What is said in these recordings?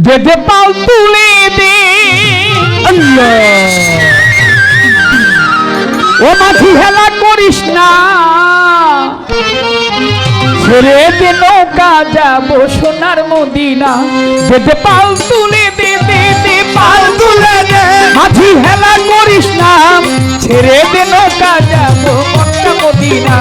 দে পাল তুলে দে আল্লাহ ও মাঝি হেলা করিস না ছেড়ে দে নৌকা যাবো সোনার মদিনা দে পাল তুলে দে পাল তুলে দে মাঝি হেলা করিস না ছেড়ে দে নৌকা যাবো মক্কা মদিনা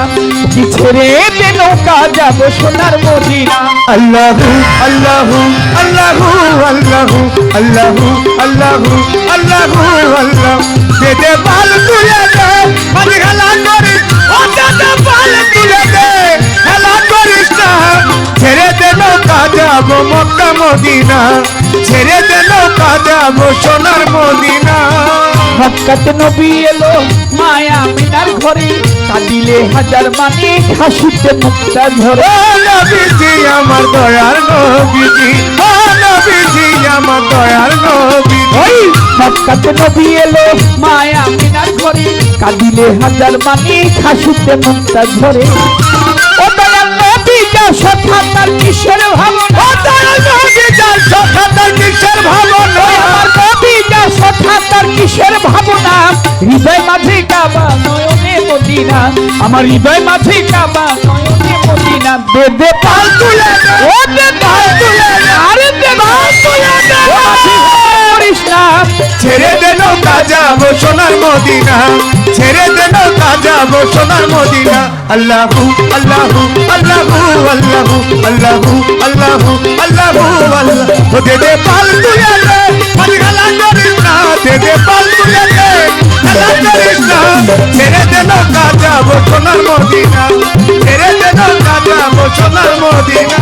কি ছেড়ে দে নৌকা যাবো সোনার মদিনা আল্লাহু আল্লাহু আল্লাহু আল্লাহু আল্লাহু আল্লাহু আল্লাহু আল্লাহ দে পাল তুলে দে মাঝি হেলা করিস ও দে পাল তুলে দে হেলা করিস না ছেড়ে দে নৌকা যাবো মক্কা মদিনা ছেড়ে দে নৌকা যাবো সোনার মদিনা মক্কাতে নবী এলো মায়া মিনার ঘরে কাঁদিলে হাজার মানে হাসিতে মুক্তা ধরে নবীজি আমার দয়ার নবীজি ও নবীজি আমার দয়ার নবীজি ওই মক্কাতে নবী এলো মায়া মিনার ঘরে কাঁদিলে হাজার মানে হাসিতে মুক্তা ধরে ও দয়াল নবী যা সথা তার কিসের ভাবনা ও দয়াল নবী যা সথা তার কিসের ভাবনা আমার নবী যা সথা তার কিসের ভাবনা হৃদয় মাঝে কাবা নয়নে মদিনা আমার হৃদয় মাঝে কাবা নয়নে মদিনা দে পাল তুলে ও দে পাল তুলে আরে দে পাল তুলে করিস না ছেড়ে দে নৌকা যাবো সোনার মদিনা ছেড়ে দে নৌকা যাবো সোনার মদিনা আল্লাহু আল্লাহু আল্লাহু আল্লাহু আল্লাহু আল্লাহু আল্লাহু আল্লাহ ও দে পাল তুলে দে মাঝি হেলা করিস না দে পাল তুলে দে হেলা করিস না ছেড়ে দে নৌকা যাবো সোনার মদিনা ছেড়ে দে নৌকা যাবো সোনার মদিনা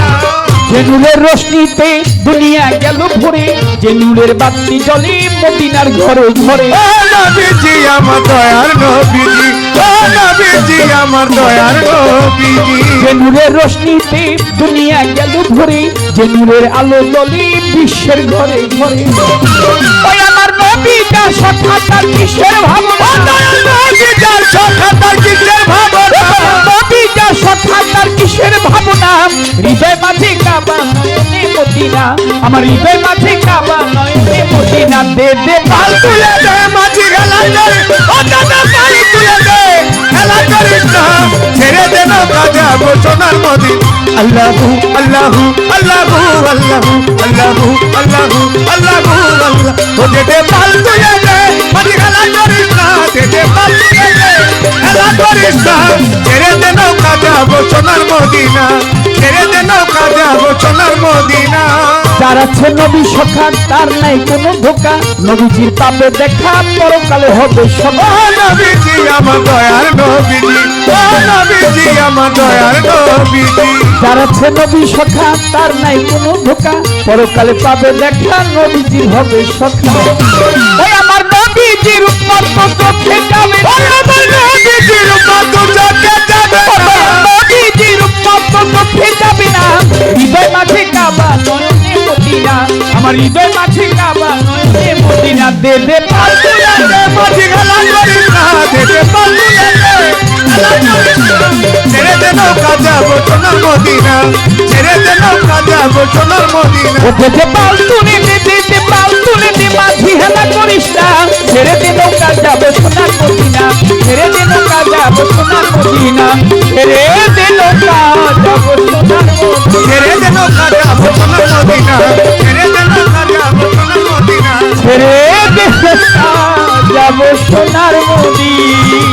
যে নূরের রোশনীতে দুনিয়া গেল ভরে যে নূরের বাতি জ্বলে মদিনার ঘরে ঘরে ও নবীজি আমার দয়ার নবীজি ও নবীজি আমার দয়ার নবীজি যে নূরের রোশনীতে দুনিয়া গেল ভরে যে নূরের আলো জ্বলে বিশ্বের ঘরে ঘরে ওই আমার নবী যা সথা তার কিসের ভাবনা দয়াল নবী যার সখা তার কিসের ভাবনা নবী যা সথা তার কিসের ভাবনা হৃদয় মাঝে কাবা নয়নে মদিনা আমার হৃদয় মাঝে কাবা নয়নে মদিনা দে পাল তুলে দে মাঝি হেলা করিস ও দাদা পাল তুলে দে হেলা করিস না ছেড়ে দে নৌকা যাবো সোনার মদিনা আল্লাহু আল্লাহু আল্লাহু আল্লাহু আল্লাহু আল্লাহু আল্লাহু আল্লাহ ও দে পাল তুলে দে মাঝি হেলা করিস না দে পাল তুলে দে হেলা করিস না ছেড়ে দে নৌকা যাবো সোনার মদিনা ছেড়ে দে নৌকা যাবো সোনার মদিনা যার আছে নবী সখা তার নাই কোনো ধোকা নবীজির পাপে দেখা পরকালে হবে সভা ও নবীজি আমার দয়ার নবীজি ও নবীজি আমার দয়ার নবীজি যার আছে নবী সখা তার নাই কোনো ধোকা পরকালে পাবে দেখা নবীজির হবে সখা ওই আমার নবীজির উম্মত চোখে যাবে ও আমার নবীজির উম্মত চোখে যাবে নবীজির উম্মত চোখে যাবে না হৃদয় মাঝে কাবা নয়নে মদিনা আমার হৃদয় মাঝে কাবা নয়নে মদিনা দে পাল তুলে দে মাঝি হেলা করিস না দে পাল তুলে দে হেলা করিস না ছেড়ে দে নৌকা যাবো সোনার মদিনা ছেড়ে দে নৌকা যাবো সোনার মদিনা ও দে পাল তুলে দে পাল তুলে দে মাঝি হেলা করিস না ছেড়ে দে নৌকা যাবো সোনার মদিনা ছেড়ে দে নৌকা যাবো সোনার মদিনা ছেড়ে দে নৌকা যাবো সোনার মদিনা ছেড়ে দে নৌকা যাবো সোনার মদিনা ছেড়ে দে নৌকা যাবো সোনার মদিনা ছেড়ে দে নৌকা যাবো সোনার মদিনা